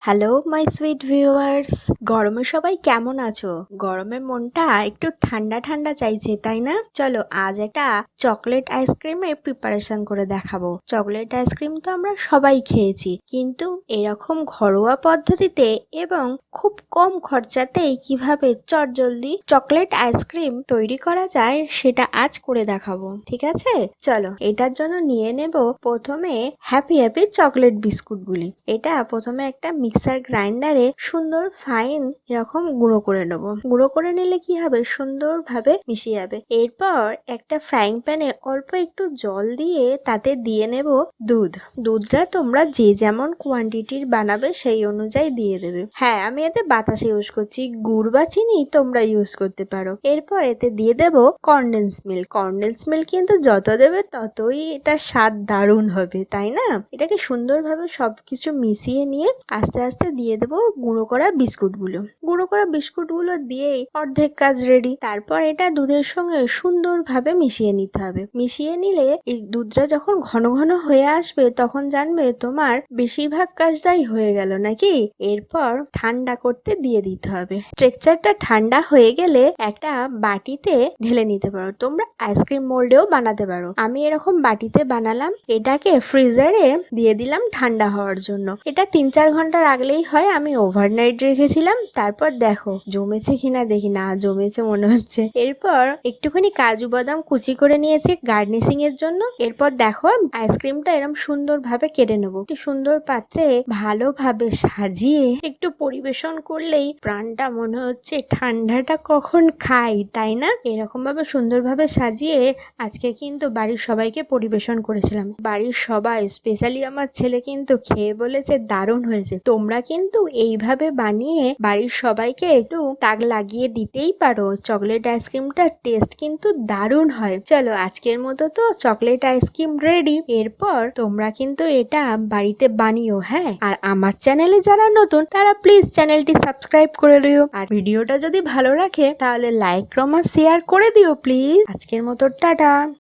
Hello my sweet viewers, গরমে সবাই কেমন আছো? গরমে মনটা একটু ঠান্ডা ঠান্ডা চাইছে, তাই না? চলো আজ একটা চকলেট আইসক্রিমের প্রিপারেশন করে দেখাবো। চকলেট আইসক্রিম তো আমরা সবাই খেয়েছি, কিন্তু এরকম ঘরোয়া পদ্ধতিতে এবং খুব কম খরচাতেই কিভাবে চটজলদি চকলেট আইসক্রিম তৈরি করা যায় সেটা আজ করে দেখাবো। ঠিক আছে, চলো এটার জন্য নিয়ে নেব প্রথমে হ্যাপি হ্যাপি চকলেট বিস্কুটগুলি। এটা প্রথমে একটা মিক্সার গ্রাইন্ডারে সুন্দর ফাইন এরকম গুঁড়ো করে নেব। গুঁড়ো করে নিলে কি হবে, সুন্দরভাবে মিশে যাবে। এরপর একটা ফ্রাইং প্যানে অল্প একটু জল দিয়ে তাতে দিয়ে নেব দুধ। দুধটা তোমরা যে যেমন কোয়ান্টিটির বানাবে সেই অনুযায়ী দিয়ে দেবে। হ্যাঁ, আমি এতে বাতাসা ইউজ করছি, গুড় বা চিনি তোমরা ইউজ করতে পারো। এরপর এতে দিয়ে দেব কনডেন্স মিল্ক। কনডেন্স মিল্ক কিন্তু যত দেবে ততই এটা স্বাদ দারুণ হবে, তাই না? এটাকে সুন্দরভাবে সবকিছু মিশিয়ে নিয়ে আস্তে আস্তে দিয়ে দেবো গুঁড়ো করা বিস্কুটগুলো। গুঁড়ো করা বিস্কুটগুলো দিয়েই অর্ধেক কাজ রেডি। তারপর এটা দুধের সঙ্গে সুন্দরভাবে মিশিয়ে নিতে হবে। মিশিয়ে নিলে এই দুধটা যখন ঘন ঘন হয়ে আসবে তখন জানবে তোমার বেশিরভাগ কাজটাই হয়ে গেল নাকি। এরপর ঠান্ডা করতে দিয়ে দিতে হবে। টেক্সচারটা ঠান্ডা হয়ে গেলে একটা বাটিতে ঢেলে নিতে পারো। তোমরা আইসক্রিম মোল্ডেও বানাতে পারো। আমি এরকম বাটিতে বানালাম। এটাকে ফ্রিজারে দিয়ে দিলাম ঠান্ডা হওয়ার জন্য। এটা 3-4 ঘন্টা রাখলেই হয়। আমি ওভারনাইট রেখেছিলাম। তারপর দেখো জমেছে কিনা, দেখি না জমেছে মনে হচ্ছে। এরপর একটুখানি কাজু বাদাম কুচি করে নিয়েছি গার্নিশিং এর জন্য। এরপর দেখো আইসক্রিমটা এরকম সুন্দরভাবে কেটে নেবো। একটু সুন্দর পাত্রে ভালোভাবে সাজিয়ে একটু পরিবেশন করলেই প্রাণটা মনে হচ্ছে ঠান্ডাটা কখন খাই, তাই না? এরকম ভাবে সুন্দরভাবে সাজিয়ে আজকে কিন্তু বাড়ির সবাইকে পরিবেশন করেছিলাম। বাড়ির সবাই, স্পেশালি আমার ছেলে কিন্তু খেয়ে বলেছে দারুণ হয়েছে। তোমরা কিন্তু এইভাবে বানিয়ে বাড়ির সবাইকে একটু তাক লাগিয়ে দিতেই পারো। চকলেট আইসক্রিমটা টেস্ট কিন্তু দারুণ হয়। চলো আজকের মতো তো চকলেট আইসক্রিম রেডি। এরপর তোমরা কিন্তু এটা বাড়িতে বানিও, হ্যাঁ? আর আমার চ্যানেলে যারা নতুন তারা প্লিজ চ্যানেলটি সাবস্ক্রাইব করে দিও। আর ভিডিওটা যদি ভালো রাখে তাহলে লাইক কমেন্ট শেয়ার করে দিও প্লিজ। আজকের মতো টাটা।